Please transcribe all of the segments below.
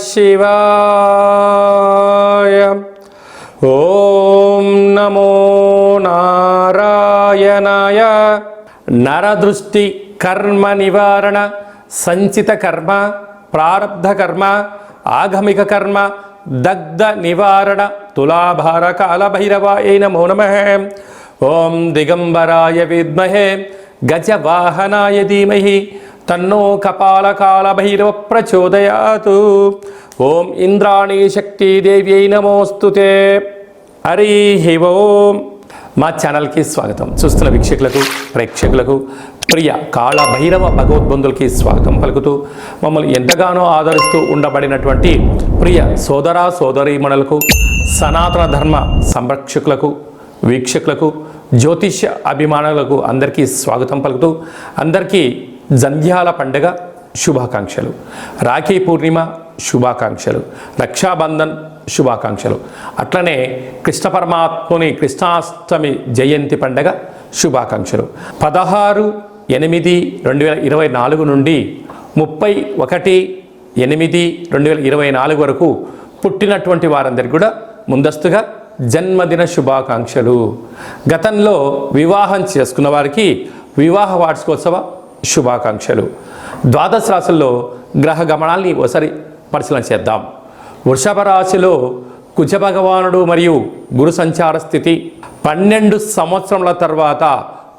శివాయ. ఓం నమో నారాయణాయ. నరదృష్టి కర్మ నివారణ, సంచిత కర్మ, ప్రారబ్ధ కర్మ, ఆగమిక కర్మ, దగ్ధ నివారణ, తులాభార కాల భైరవాయ నమో నమః. ఓం దిగంబరాయ విద్మహే గజవాహనాయ ధీమహి తన్నో కపాలకాల భైరవ ప్రచోదయాతు. ఓం ఇంద్రాణీ శక్తిదేవ్యై నమోస్తుతే. హరి ఓం. మా ఛానల్కి స్వాగతం. చూస్తున్న వీక్షకులకు, ప్రేక్షకులకు, ప్రియ కాళ భైరవ భగవద్బంధులకి స్వాగతం పలుకుతూ మమ్మల్ని ఎంతగానో ఆదరిస్తూ ఉండబడినటువంటి ప్రియ సోదర సోదరీమణులకు, సనాతన ధర్మ సంరక్షకులకు, వీక్షకులకు, జ్యోతిష్య అభిమానులకు అందరికీ స్వాగతం పలుకుతూ అందరికీ జంధ్యాల పండుగ శుభాకాంక్షలు, రాఖీ పూర్ణిమ శుభాకాంక్షలు, రక్షాబంధన్ శుభాకాంక్షలు, అట్లనే కృష్ణ పరమాత్ముని కృష్ణాష్టమి జయంతి పండుగ శుభాకాంక్షలు. 16/8/2024 నుండి 31/8/2024 వరకు పుట్టినటువంటి వారందరికీ కూడా ముందస్తుగా జన్మదిన శుభాకాంక్షలు. గతంలో వివాహం చేసుకున్న వారికి వివాహ వార్షికోత్సవ శుభాకాంక్షలు. ద్వాదశ రాశుల్లో గ్రహ గమనాల్ని ఒకసారి పరిశీలన చేద్దాం. వృషభ రాశిలో కుజ భగవానుడు మరియు గురు సంచార స్థితి. 12 సంవత్సరముల తర్వాత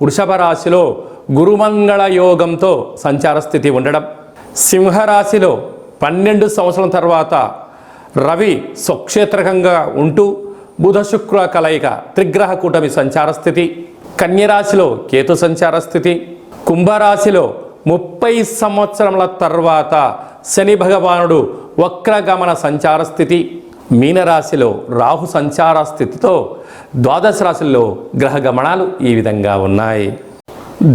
వృషభ రాశిలో గురుమంగళ యోగంతో సంచార స్థితి ఉండడం. సింహరాశిలో 12 సంవత్సరాల తర్వాత రవి స్వక్షేత్రకంగా ఉంటూ బుధ శుక్ర కలయిక త్రిగ్రహ కూటమి సంచార స్థితి. కన్యరాశిలో కేతు సంచార స్థితి. కుంభరాశిలో 30 సంవత్సరముల తర్వాత శని భగవానుడు వక్రగమన సంచార స్థితి. మీనరాశిలో రాహు సంచార స్థితితో ద్వాదశ రాశుల్లో గ్రహ గమనాలు ఈ విధంగా ఉన్నాయి.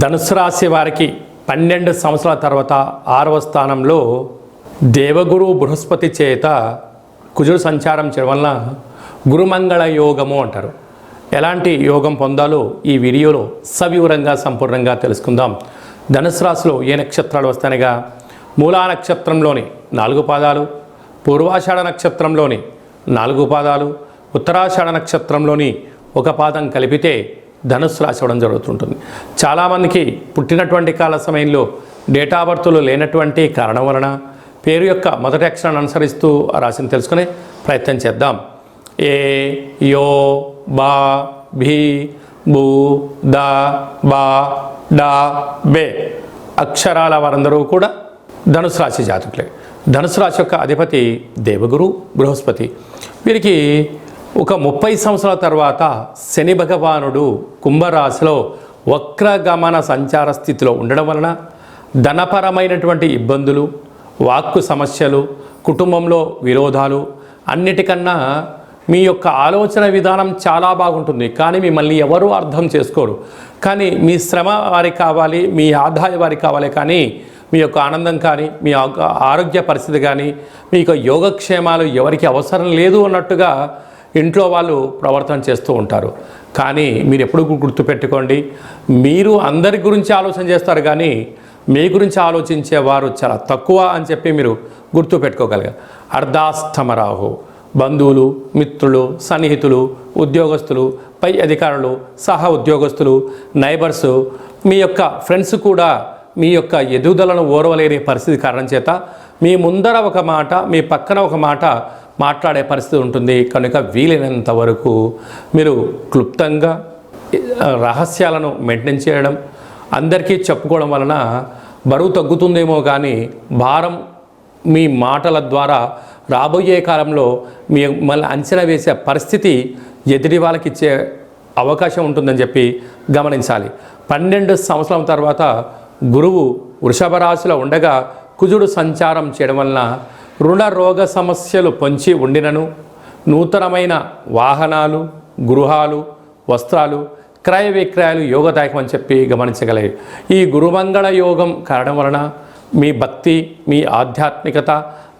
ధనుసు రాశి వారికి 12 సంవత్సరాల తర్వాత 6వ స్థానంలో దేవగురు బృహస్పతి చేత కుజుడు సంచారం చేయడం వలన గురుమంగళ యోగము అంటారు. ఎలాంటి యోగం పొందాలో ఈ వీడియోలో సవివరంగా సంపూర్ణంగా తెలుసుకుందాం. ధనుసు రాశిలో ఏ నక్షత్రాలు వస్తాయనగా మూలా నక్షత్రంలోని 4 పాదాలు, పూర్వాషాఢ నక్షత్రంలోని 4 పాదాలు, ఉత్తరాషాఢ నక్షత్రంలోని 1 పాదం కలిపితే ధనుసు రాశి అవ్వడం జరుగుతుంటుంది. చాలామందికి పుట్టినటువంటి కాల సమయంలో డేటా బర్త్లు లేనటువంటి కారణం వలన పేరు యొక్క మొదటి అక్షరాన్ని అనుసరిస్తూ ఆ రాశిని తెలుసుకునే ప్రయత్నం చేద్దాం. ఏ, యో, బా, భీ, బూ, దా, బా, డా, బే అక్షరాల వారందరూ కూడా ధనుసు రాశి జాతకులే. ధనుసు రాశి యొక్క అధిపతి దేవగురు బృహస్పతి. వీరికి ఒక 30 సంవత్సరాల తర్వాత శని భగవానుడు కుంభరాశిలో వక్రగమన సంచార స్థితిలో ఉండడం వలన ధనపరమైనటువంటి ఇబ్బందులు, వాక్కు సమస్యలు, కుటుంబంలో విరోధాలు, అన్నిటికన్నా మీ యొక్క ఆలోచన విధానం చాలా బాగుంటుంది కానీ మిమ్మల్ని ఎవరూ అర్థం చేసుకోరు. కానీ మీ శ్రమ వారికి కావాలి, మీ ఆదాయం వారికి కావాలి, కానీ మీ యొక్క ఆనందం కానీ, మీ ఆరోగ్య పరిస్థితి కానీ, మీ యొక్క యోగక్షేమాలు ఎవరికి అవసరం లేదు అన్నట్టుగా ఇంట్లో వాళ్ళు ప్రవర్తన చేస్తూ ఉంటారు. కానీ మీరు ఎప్పుడు గుర్తుపెట్టుకోండి, మీరు అందరి గురించి ఆలోచన చేస్తారు కానీ మీ గురించి ఆలోచించేవారు చాలా తక్కువ అని చెప్పి మీరు గుర్తుపెట్టుకోగలగాలి. అర్ధాష్టమరాహు బంధువులు, మిత్రులు, సన్నిహితులు, ఉద్యోగస్తులు, పై అధికారులు, సహా ఉద్యోగస్తులు, నైబర్సు, మీ యొక్క ఫ్రెండ్స్ కూడా మీ యొక్క ఎదుగుదలను ఓర్వలేని పరిస్థితి కారణం చేత మీ ముందర ఒక మాట, మీ పక్కన ఒక మాట మాట్లాడే పరిస్థితి ఉంటుంది. కనుక వీలైనంత వరకు మీరు క్లుప్తంగా రహస్యాలను మెయింటైన్ చేయడం, అందరికీ చెప్పుకోవడం వలన బరువు తగ్గుతుందేమో కానీ భారం మీ మాటల ద్వారా రాబోయే కాలంలో మిమ్మల్ని అంచనా వేసే పరిస్థితి ఎదుటి వాళ్ళకి ఇచ్చే అవకాశం ఉంటుందని చెప్పి గమనించాలి. 12 సంవత్సరాల తర్వాత గురువు వృషభ రాశిలో ఉండగా కుజుడు సంచారం చేయడం వలన రుణ రోగ సమస్యలు పొంచి ఉండినను నూతనమైన వాహనాలు, గృహాలు, వస్త్రాలు, క్రయ విక్రయాలు యోగదాయకం అని చెప్పి గమనించగలరు. ఈ గురుమంగళ యోగం కారణం వలన మీ భక్తి, మీ ఆధ్యాత్మికత,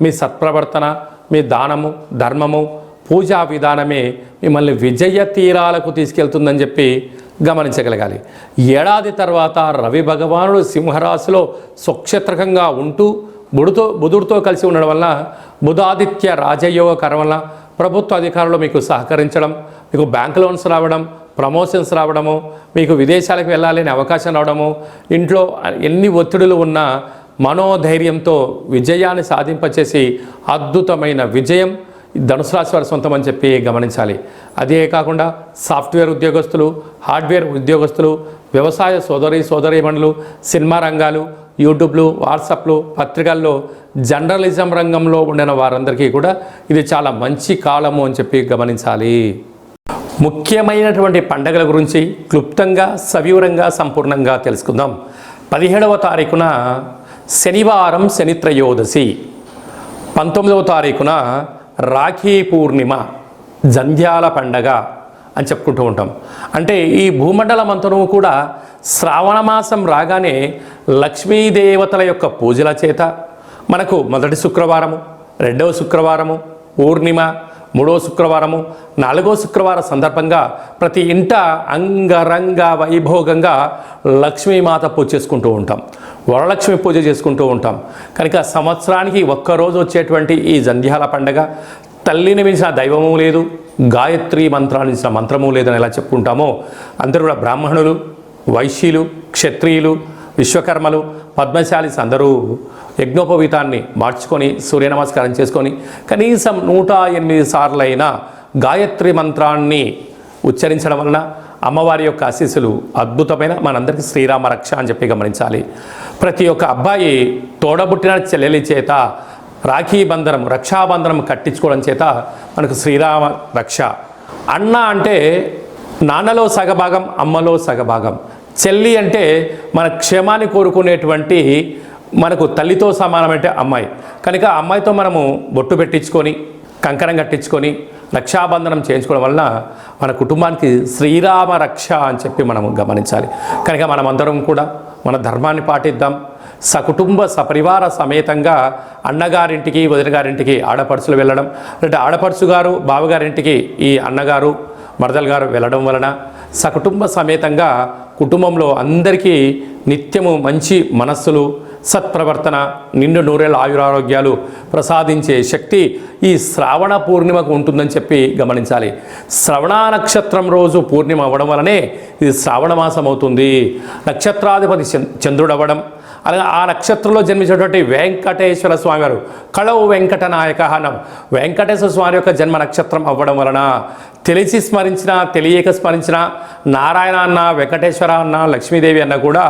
మీ సత్ప్రవర్తన, మీ దానము, ధర్మము, పూజా విధానమే మిమ్మల్ని విజయ తీరాలకు తీసుకెళ్తుందని చెప్పి గమనించగలగాలి. ఏడాది తర్వాత రవి భగవానుడు సింహరాశిలో స్వక్షేత్రకంగా ఉంటూ బుధుడితో కలిసి ఉండడం వల్ల బుధాదిత్య రాజయోగ కరం వల్ల ప్రభుత్వ అధికారులు మీకు సహకరించడం, మీకు బ్యాంక్ లోన్స్ రావడం, ప్రమోషన్స్ రావడము, మీకు విదేశాలకు వెళ్ళాలని అవకాశం రావడము, ఇంట్లో ఎన్ని ఒత్తిడులు ఉన్నా మనోధైర్యంతో విజయాన్ని సాధింపచేసి అద్భుతమైన విజయం ధనుసు రాశి వారి సొంతం అని చెప్పి గమనించాలి. అదే కాకుండా సాఫ్ట్వేర్ ఉద్యోగస్తులు, హార్డ్వేర్ ఉద్యోగస్తులు, వ్యవసాయ సోదరీమణులు, సినిమా రంగాలు, యూట్యూబ్లు, వాట్సాప్లు, పత్రికల్లో జర్నలిజం రంగంలో ఉండిన వారందరికీ కూడా ఇది చాలా మంచి కాలము అని చెప్పి గమనించాలి. ముఖ్యమైనటువంటి పండగల గురించి క్లుప్తంగా సవివరంగా సంపూర్ణంగా తెలుసుకుందాం. 17వ తారీఖున శనివారం శని త్రయోదశి, 19వ తారీఖున రాఖీ పూర్ణిమ, జంధ్యాల పండగ అని చెప్పుకుంటూ ఉంటాం. అంటే ఈ భూమండలం అంతను కూడా శ్రావణ మాసం రాగానే లక్ష్మీదేవతల యొక్క పూజల చేత మనకు మొదటి శుక్రవారము, రెండవ శుక్రవారము, పూర్ణిమ, మూడవ శుక్రవారము, నాలుగవ శుక్రవారం సందర్భంగా ప్రతి ఇంట అంగరంగ వైభోగంగా లక్ష్మీమాత పూజ చేసుకుంటూ ఉంటాం, వరలక్ష్మి పూజ చేసుకుంటూ ఉంటాం. కనుక సంవత్సరానికి ఒక్కరోజు వచ్చేటువంటి ఈ జంధ్యాల పండగ తల్లిని మించిన దైవము లేదు, గాయత్రి మంత్రాన్ని మించిన మంత్రము లేదని ఎలా చెప్పుకుంటామో అందరూ కూడా బ్రాహ్మణులు, వైశ్యులు, క్షత్రియులు, విశ్వకర్మలు, పద్మశాలిస్ అందరూ యజ్ఞోపవీతాన్ని మార్చుకొని సూర్య నమస్కారం చేసుకొని కనీసం 108 సార్లైనా గాయత్రి మంత్రాన్ని ఉచ్చరించడం వలన అమ్మవారి యొక్క ఆశీస్సులు అద్భుతమైన మనందరికీ శ్రీరామ రక్ష అని చెప్పి గమనించాలి. ప్రతి ఒక్క అబ్బాయి తోడబుట్టిన చెల్లెలి చేత రాఖీ బంధనం, రక్షాబంధనం కట్టించుకోవడం చేత మనకు శ్రీరామ రక్ష. అన్న అంటే నాన్నలో సగభాగం, అమ్మలో సగభాగం. చెల్లి అంటే మన క్షేమాన్ని కోరుకునేటువంటి మనకు తల్లితో సమానమంటే అమ్మాయి. కనుక అమ్మాయితో మనము బొట్టు పెట్టించుకొని కంకణం కట్టించుకొని రక్షాబంధనం చేయించుకోవడం వలన మన కుటుంబానికి శ్రీరామ రక్ష అని చెప్పి మనము గమనించాలి. కనుక మనమందరం కూడా మన ధర్మాన్ని పాటిద్దాం. సకుటుంబ సపరివార సమేతంగా అన్నగారింటికి, వదిన గారింటికి ఆడపడుచులు వెళ్ళడం, అంటే ఆడపడుచు గారు బావగారింటికి ఈ అన్నగారు, మరదలు గారు వెళ్ళడం వలన సకుటుంబ సమేతంగా కుటుంబంలో అందరికీ నిత్యము మంచి మనస్సులు, సత్ప్రవర్తన, నిండు నూరేళ్ళ ఆయురారోగ్యాలు ప్రసాదించే శక్తి ఈ శ్రావణ పూర్ణిమకు ఉంటుందని చెప్పి గమనించాలి. శ్రవణ నక్షత్రం రోజు పూర్ణిమ అవ్వడం వలనే ఇది శ్రావణ మాసం అవుతుంది. నక్షత్రాధిపతి చంద్రుడు అవ్వడం, అలాగే ఆ నక్షత్రంలో జన్మించినటువంటి వెంకటేశ్వర స్వామి వారు కళవు వెంకటనాయక అనం వెంకటేశ్వర స్వామి యొక్క జన్మ నక్షత్రం అవ్వడం వలన తెలిసి స్మరించినా తెలియక స్మరించిన నారాయణ అన్న, వెంకటేశ్వర అన్న, లక్ష్మీదేవి అన్న కూడా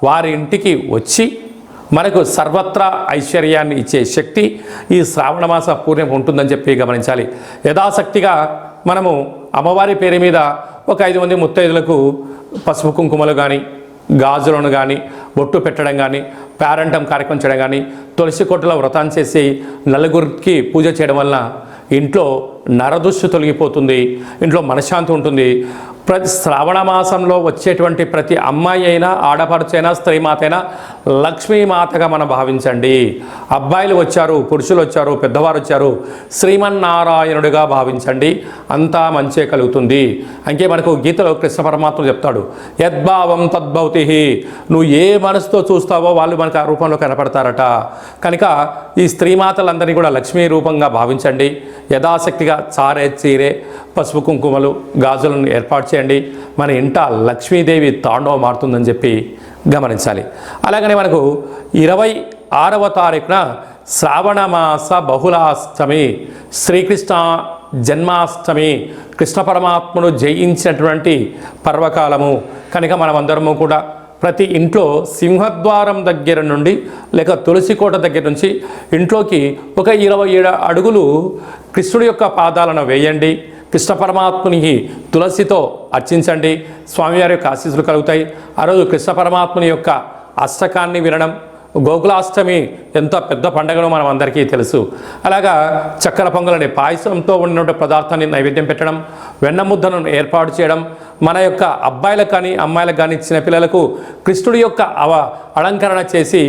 వారి ఇంటికి వచ్చి మనకు సర్వత్రా ఐశ్వర్యాన్ని ఇచ్చే శక్తి ఈ శ్రావణ మాస పూర్ణిమ ఉంటుందని చెప్పి గమనించాలి. యథాశక్తిగా మనము అమ్మవారి పేరు మీద ఒక 5 మంది ముత్తైదులకు పసుపు కుంకుమలు కానీ, గాజులను కానీ, బొట్టు పెట్టడం కానీ, పేరంటం కార్యక్రమం చేయడం కానీ, తులసి కొట్టులో వ్రతం చేసి నలుగురికి పూజ చేయడం వలన ఇంట్లో నరదృష్టి తొలగిపోతుంది, ఇంట్లో మనశ్శాంతి ఉంటుంది. ప్రతి శ్రావణ మాసంలో వచ్చేటువంటి ప్రతి అమ్మాయి అయినా, ఆడపడుచైనా, స్త్రీమాత అయినా లక్ష్మీమాతగా మనం భావించండి. అబ్బాయిలు వచ్చారు, పురుషులు వచ్చారు, పెద్దవారు వచ్చారు, శ్రీమన్నారాయణుడిగా భావించండి. అంతా మంచే కలుగుతుంది. అంకే మనకు గీతలో కృష్ణ పరమాత్మ చెప్తాడు, యద్భావం తద్భవతి. నువ్వు ఏ మనసుతో చూస్తావో వాళ్ళు మనకు ఆ రూపంలో కనపడతారట. కనుక ఈ స్త్రీమాతలందరినీ కూడా లక్ష్మీ రూపంగా భావించండి. యథాశక్తిగా చారే చీరే, పసుపు కుంకుమలు, గాజులను ఏర్పాటు చేయండి. మన ఇంట లక్ష్మీదేవి తాండవం మారుతుందని చెప్పి గమనించాలి. అలాగనే మనకు 26వ తారీఖున శ్రావణమాస బహుళాష్టమి, శ్రీకృష్ణ జన్మాష్టమి, కృష్ణ పరమాత్మను జయించినటువంటి పర్వకాలము. కనుక మనమందరము కూడా ప్రతి ఇంట్లో సింహద్వారం దగ్గర నుండి లేక తులసి కోట దగ్గర నుంచి ఇంట్లోకి ఒక 27 అడుగులు కృష్ణుడి యొక్క పాదాలను వేయండి. కృష్ణ పరమాత్మునికి తులసితో అర్చించండి. స్వామివారి యొక్క ఆశీస్సులు కలుగుతాయి. ఆ రోజు కృష్ణ పరమాత్ముని యొక్క అష్టకాన్ని వినడం, గోకులాష్టమి ఎంత పెద్ద పండుగనో మనం అందరికీ తెలుసు. అలాగా చక్కెర పొంగలని పాయసంతో ఉన్నటువంటి పదార్థాన్ని నైవేద్యం పెట్టడం, వెన్న ముద్దను ఏర్పాటు చేయడం, మన యొక్క అబ్బాయిలకు కానీ అమ్మాయిలకు కానీ చిన్నపిల్లలకు కృష్ణుడి యొక్క అలంకరణ చేసి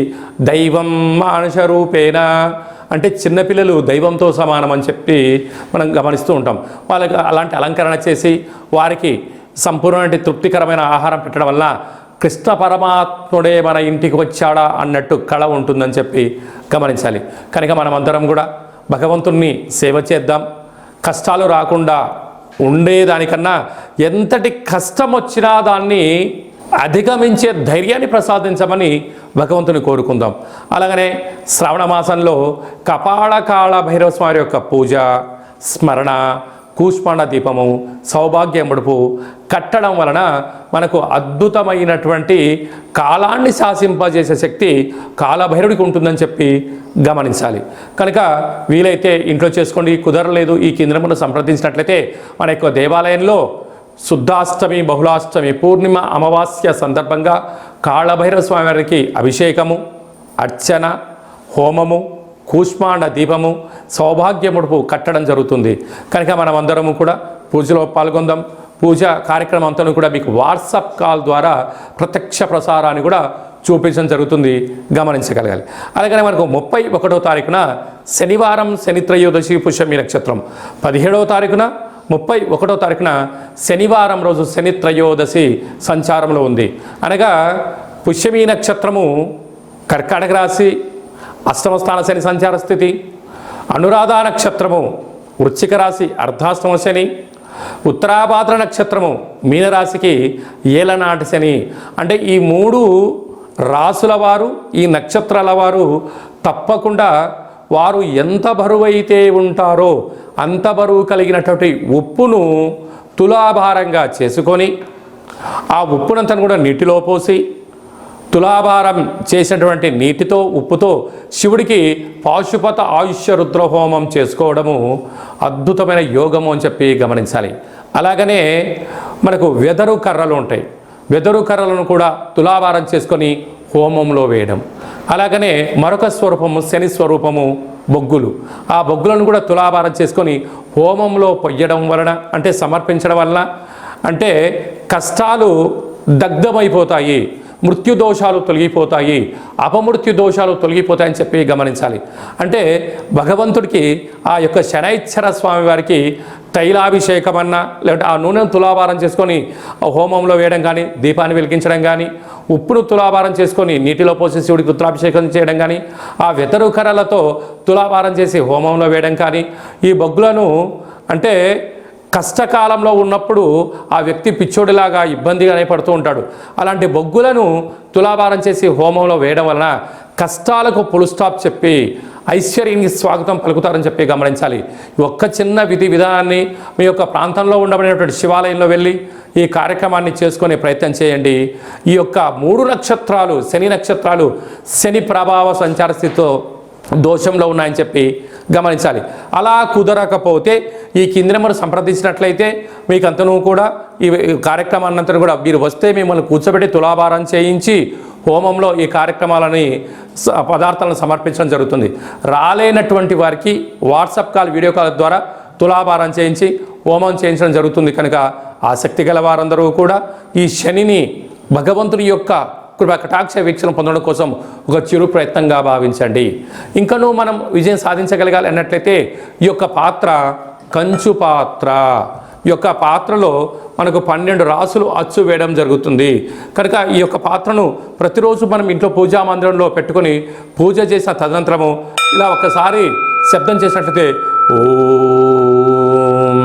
దైవం మానుష రూపేణ, అంటే చిన్నపిల్లలు దైవంతో సమానం అని చెప్పి మనం గమనిస్తూ ఉంటాం. వాళ్ళకి అలాంటి అలంకరణ చేసి వారికి సంపూర్ణమైన తృప్తికరమైన ఆహారం పెట్టడం వల్ల కృష్ణ పరమాత్ముడే మన ఇంటికి వచ్చాడా అన్నట్టు కళ ఉంటుందని చెప్పి గమనించాలి. కనుక మనమందరం కూడా భగవంతుణ్ణి సేవ చేద్దాం. కష్టాలు రాకుండా ఉండేదానికన్నా ఎంతటి కష్టం వచ్చినా దాన్ని అధిగమించే ధైర్యాన్ని ప్రసాదించమని భగవంతుని కోరుకుందాం. అలాగనే శ్రావణ మాసంలో కపాళకాళ భైరవ స్వామి యొక్క పూజ, స్మరణ, కూష్మాండ దీపము, సౌభాగ్య ముడుపు కట్టడం వలన మనకు అద్భుతమైనటువంటి కాలాన్ని శాసింపజేసే శక్తి కాలభైరవుడికి ఉంటుందని చెప్పి గమనించాలి. కనుక వీలైతే ఇంట్లో చేసుకోండి, కుదరలేదు ఈ కేంద్రమును సంప్రదించినట్లయితే మన యొక్క దేవాలయంలో శుద్ధాష్టమి, బహుళాష్టమి, పూర్ణిమ, అమావాస్య సందర్భంగా కాళభైరవ స్వామి వారికి అభిషేకము, అర్చన, హోమము, కూష్మాండ దీపము, సౌభాగ్య ముడుపు కట్టడం జరుగుతుంది. కనుక మనం అందరము కూడా పూజలో పాల్గొందాం. పూజ కార్యక్రమం అంతా కూడా మీకు వాట్సాప్ కాల్ ద్వారా ప్రత్యక్ష ప్రసారాన్ని కూడా చూపించడం జరుగుతుంది, గమనించగలగాలి. అలాగనే మనకు 31వ తారీఖున శనివారం, శని త్రయోదశి, పుష్యమి నక్షత్రం. 17వ తారీఖున 31వ తారీఖున శనివారం రోజు శని త్రయోదశి సంచారంలో ఉంది. అనగా పుష్యమి నక్షత్రము కర్కాటక రాశి, అష్టమ స్థాన శని సంచార స్థితి. అనురాధ నక్షత్రము వృశ్చిక రాశి, అర్ధాష్టమ శని. ఉత్తరాభాద్ర నక్షత్రము మీనరాశికి ఏలనాటి శని. అంటే ఈ 3 రాసుల వారు, ఈ నక్షత్రాల వారు తప్పకుండా వారు ఎంత బరువైతే ఉంటారో అంత బరువు కలిగినటువంటి ఉప్పును తులాభారంగా చేసుకొని ఆ ఉప్పునంతా కూడా నీటిలో పోసి తులాభారం చేసినటువంటి నీటితో, ఉప్పుతో శివుడికి పాశుపత ఆయుష్య రుద్రహోమం చేసుకోవడము అద్భుతమైన యోగము అని చెప్పి గమనించాలి. అలాగనే మనకు వెదరు కర్రలు ఉంటాయి. వెదరు కర్రలను కూడా తులాభారం చేసుకొని హోమంలో వేయడం. అలాగనే మరొక స్వరూపము శని స్వరూపము బొగ్గులు. ఆ బొగ్గులను కూడా తులాభారం చేసుకొని హోమంలో పొయ్యడం వలన, అంటే సమర్పించడం వలన, అంటే కష్టాలు దగ్ధమైపోతాయి, మృత్యుదోషాలు తొలగిపోతాయి, అపమృత్యు దోషాలు తొలగిపోతాయని చెప్పి గమనించాలి. అంటే భగవంతుడికి ఆ యొక్క శనైశ్వర స్వామి వారికి తైలాభిషేకం అన్నా, లేదంటే ఆ నూనెను తులాభారం చేసుకొని హోమంలో వేయడం కానీ, దీపాన్ని వెలిగించడం కానీ, ఉప్పును తులాభారం చేసుకొని నీటిలో పోసి శివుడికి రుద్రాభిషేకం చేయడం కానీ, ఆ వెతరు కర్రలతో తులాభారం చేసి హోమంలో వేయడం కానీ, ఈ బొగ్గులను అంటే కష్టకాలంలో ఉన్నప్పుడు ఆ వ్యక్తి పిచ్చోడిలాగా ఇబ్బందిగానే పడుతూ ఉంటాడు. అలాంటి బొగ్గులను తులాభారం చేసి హోమంలో వేయడం వలన కష్టాలకు ఫుల్ స్టాప్ చెప్పి ఐశ్వర్యానికి స్వాగతం పలుకుతారని చెప్పి గమనించాలి. ఒక్క చిన్న విధి విధానాన్ని మీ యొక్క ప్రాంతంలో ఉండబడినటువంటి శివాలయంలో వెళ్ళి ఈ కార్యక్రమాన్ని చేసుకునే ప్రయత్నం చేయండి. ఈ యొక్క 3 నక్షత్రాలు, శని నక్షత్రాలు శని ప్రభావ సంచార స్థితితో దోషంలో ఉన్నాయని చెప్పి గమనించాలి. అలా కుదరకపోతే ఈ కింది నెంబర్ సంప్రదించినట్లయితే మీకు అంతను కూడా ఈ కార్యక్రమాన్నంతా కూడా మీరు వస్తే మిమ్మల్ని కూర్చోబెట్టి తులాభారం చేయించి హోమంలో ఈ కార్యక్రమాలని పదార్థాలను సమర్పించడం జరుగుతుంది. రాలేనటువంటి వారికి వాట్సాప్ కాల్, వీడియో కాల్ ద్వారా తులాభారం చేయించి హోమం చేయించడం జరుగుతుంది. కనుక ఆసక్తి గల వారందరూ కూడా ఈ శనిని భగవంతుని యొక్క కృపా కటాక్ష వీక్షణ పొందడం కోసం ఒక చిరు ప్రయత్నంగా భావించండి. ఇంకనూ మనం విజయం సాధించగలగాలి అన్నట్లయితే ఈ యొక్క పాత్ర కంచు పాత్ర. ఈ యొక్క పాత్రలో మనకు 12 రాసులు అచ్చు వేయడం జరుగుతుంది. కనుక ఈ యొక్క పాత్రను ప్రతిరోజు మనం ఇంట్లో పూజా మందిరంలో పెట్టుకొని పూజ చేసిన తదనంతరము ఇలా ఒకసారి శబ్దం చేసినట్లయితే ఓం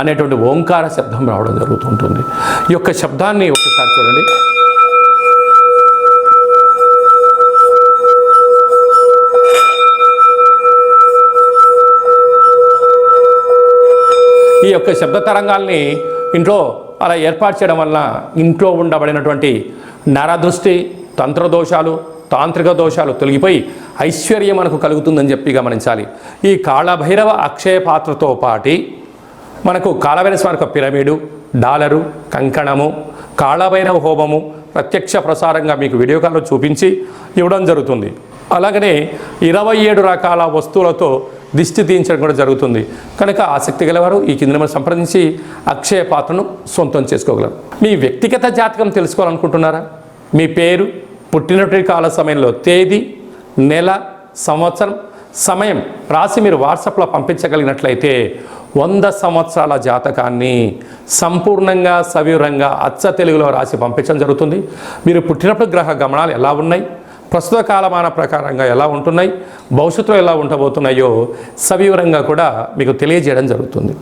అనేటువంటి ఓంకార శబ్దం రావడం జరుగుతుంటుంది. ఈ యొక్క శబ్దాన్ని ఒకసారి చూడండి. ఈ యొక్క శబ్ద తరంగాల్ని ఇంట్లో అలా ఏర్పాటు చేయడం వలన ఇంట్లో ఉండబడినటువంటి నరదృష్టి, తంత్రదోషాలు, తాంత్రిక దోషాలు తొలగిపోయి ఐశ్వర్యం మనకు కలుగుతుందని చెప్పి గమనించాలి. ఈ కాళభైరవ అక్షయ పాత్రతో పాటి మనకు కాళభైరవ స్వామి పిరమిడు, డాలరు, కంకణము, కాళభైరవ హోమము ప్రత్యక్ష ప్రసారంగా మీకు వీడియో కాల్లో చూపించి ఇవ్వడం జరుగుతుంది. అలాగనే 27 రకాల వస్తువులతో దిష్టి తీయించడం కూడా జరుగుతుంది. కనుక ఆసక్తి గలవారు ఈ కింద నెంబర్ సంప్రదించి అక్షయ పాత్రను సొంతం చేసుకోగలరు. మీ వ్యక్తిగత జాతకం తెలుసుకోవాలనుకుంటున్నారా? మీ పేరు, పుట్టినటువంటి కాల సమయంలో తేదీ, నెల, సంవత్సరం, సమయం రాసి మీరు వాట్సాప్లో పంపించగలిగినట్లయితే 100 సంవత్సరాల జాతకాన్ని సంపూర్ణంగా సవివరంగా అచ్చ తెలుగులో రాసి పంపించడం జరుగుతుంది. మీరు పుట్టినప్పుడు గ్రహ గమనాలు ఎలా ఉన్నాయి, ప్రస్తుత కాలమాన ప్రకారంగా ఎలా ఉంటున్నాయి, భవిష్యత్తులో ఎలా ఉండబోతున్నాయో సవివరంగా కూడా మీకు తెలియజేయడం జరుగుతుంది.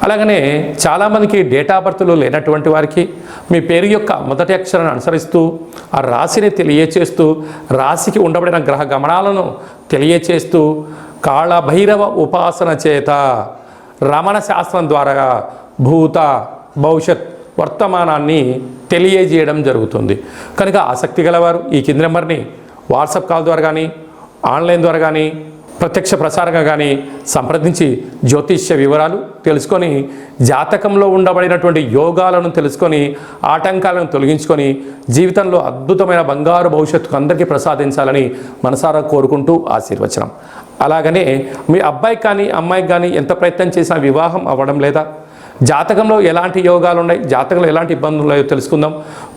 అలాగనే చాలామందికి డేట్ ఆఫ్ బర్త్లు లేనటువంటి వారికి మీ పేరు యొక్క మొదటి అక్షరాన్ని అనుసరిస్తూ ఆ రాశిని తెలియచేస్తూ రాశికి ఉండబడిన గ్రహ గమనాలను తెలియచేస్తూ కాళభైరవ ఉపాసన చేత రమణ శాస్త్రం ద్వారా భూత భవిష్యత్ వర్తమానాన్ని తెలియజేయడం జరుగుతుంది. కనుక ఆసక్తి గలవారు ఈ కింది నెంబర్ని వాట్సాప్ కాల్ ద్వారా కానీ ఆన్లైన్ ద్వారా కానీ ప్రత్యక్ష ప్రసారంగా కానీ సంప్రదించి జ్యోతిష్య వివరాలు తెలుసుకొని జాతకంలో ఉండబడినటువంటి యోగాలను తెలుసుకొని ఆటంకాలను తొలగించుకొని జీవితంలో అద్భుతమైన బంగారు భవిష్యత్తుకు అందరికీ ప్రసాదించాలని మనసారా కోరుకుంటూ ఆశీర్వచనం. అలాగనే మీ అబ్బాయికి కానీ అమ్మాయికి కానీ ఎంత ప్రయత్నం చేసినా వివాహం అవ్వడం లేదా, జాతకంలో ఎలాంటి యోగాలు ఉన్నాయి, జాతకంలో ఎలాంటి ఇబ్బందులు ఉన్నాయో తెలుసుకుందాం.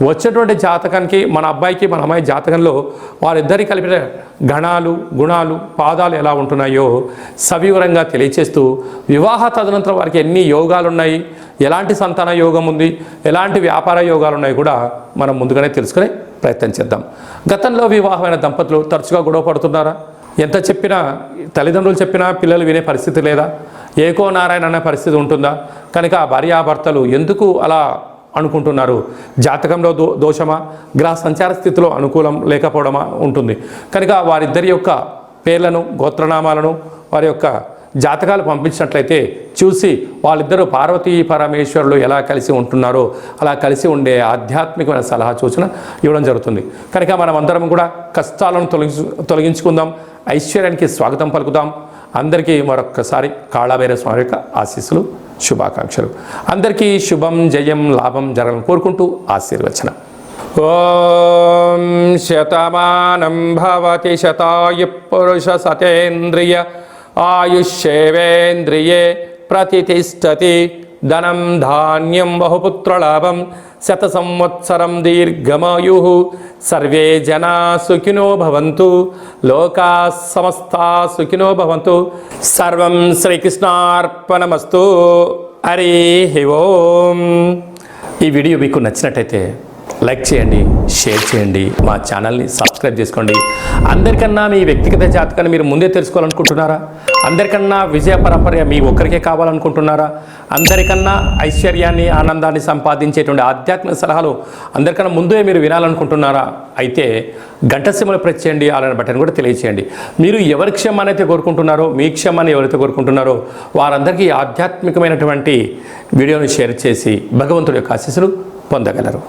వచ్చేటువంటి జాతకానికి మన అబ్బాయికి మన అమ్మాయి జాతకంలో వారిద్దరి కలిపిన గణాలు గుణాలు పాదాలు ఎలా ఉంటున్నాయో సవివరంగా తెలియచేస్తూ వివాహ తదనంతరం వారికి ఎన్ని యోగాలు ఉన్నాయి, ఎలాంటి సంతాన యోగం ఉంది, ఎలాంటి వ్యాపార యోగాలు ఉన్నాయి కూడా మనం ముందుగానే తెలుసుకునే ప్రయత్నం చేద్దాం. గతంలో వివాహమైన దంపతులు తరచుగా గొడవ పడుతున్నారా? ఎంత చెప్పినా తల్లిదండ్రులు చెప్పినా పిల్లలు వినే పరిస్థితి లేదా? ఏకో నారాయణ అనే పరిస్థితి ఉంటుందా? కనుక భార్యాభర్తలు ఎందుకు అలా అనుకుంటున్నారు? జాతకంలో దోషమా, గ్రహ సంచార స్థితిలో అనుకూలం లేకపోవడమా ఉంటుంది. కనుక వారిద్దరి యొక్క పేర్లను గోత్రనామాలను వారి యొక్క జాతకాలు పంపించినట్లయితే చూసి వాళ్ళిద్దరూ పార్వతీ పరమేశ్వరులు ఎలా కలిసి ఉంటున్నారో అలా కలిసి ఉండే ఆధ్యాత్మికమైన సలహా సూచన ఇవ్వడం జరుగుతుంది. కనుక మనం అందరం కూడా కష్టాలను తొలగించుకుందాం, ఐశ్వర్యానికి స్వాగతం పలుకుదాం. అందరికీ మరొక్కసారి కాళభైరవ స్వామి యొక్క ఆశీస్సులు, శుభాకాంక్షలు. అందరికీ శుభం, జయం, లాభం జరగాలని కోరుకుంటూ ఆశీర్వచనం. ఓం శతమానం భవతి శతాయు పురుష సతేంద్రియ ఆయుష్యేవేంద్రియే ప్రతిష్టతి. ధనం ధాన్యం బహుపుత్రలాభం శత సంవత్సరం దీర్ఘమాయు. సర్వే జనా సుఖినో భవంతు, లోకా సమస్తా సుఖినో భవంతు. సర్వం శ్రీకృష్ణార్పణమస్తు. హరి ఓం. ఈ వీడియో మీకు నచ్చినట్టయితే లైక్ చేయండి, షేర్ చేయండి, మా ఛానల్ని సబ్స్క్రైబ్ చేసుకోండి. అందరికన్నా మీ వ్యక్తిగత జాతకాన్ని మీరు ముందే తెలుసుకోవాలనుకుంటున్నారా? అందరికన్నా విజయ పరంపర మీ ఒక్కరికే కావాలనుకుంటున్నారా? అందరికన్నా ఐశ్వర్యాన్ని ఆనందాన్ని సంపాదించేటువంటి ఆధ్యాత్మిక సలహాలు అందరికన్నా ముందే మీరు వినాలనుకుంటున్నారా? అయితే గంట సింబల్ ప్రెస్ చేయండి, అలానే బటన్ కూడా తెలియచేయండి. మీరు ఎవరి క్షేమాన్ని అయితే కోరుకుంటున్నారో, మీ క్షేమాన్ని ఎవరైతే కోరుకుంటున్నారో వారందరికీ ఆధ్యాత్మికమైనటువంటి వీడియోని షేర్ చేసి భగవంతుడి యొక్క ఆశీస్సులు పొందగలరు.